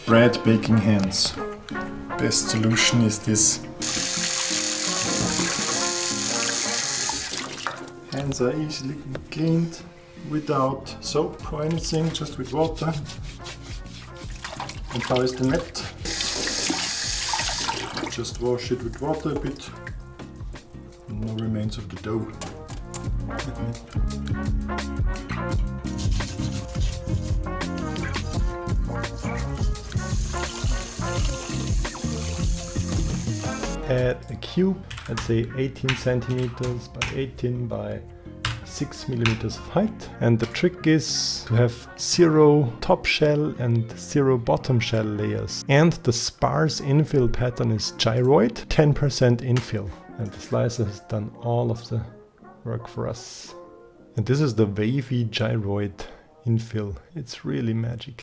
bread baking hands. Best solution is this. Hands are easily cleaned without soap or anything, just with water. And how is the net? Just wash it with water a bit. No remains of the dough. Add a cube, let's say 18 centimeters by 18 by 6 millimeters of height. And the trick is to have 0 top shell and 0 bottom shell layers. And the sparse infill pattern is gyroid, 10% infill. And the slicer has done all of the work for us. And this is the wavy gyroid infill. It's really magic.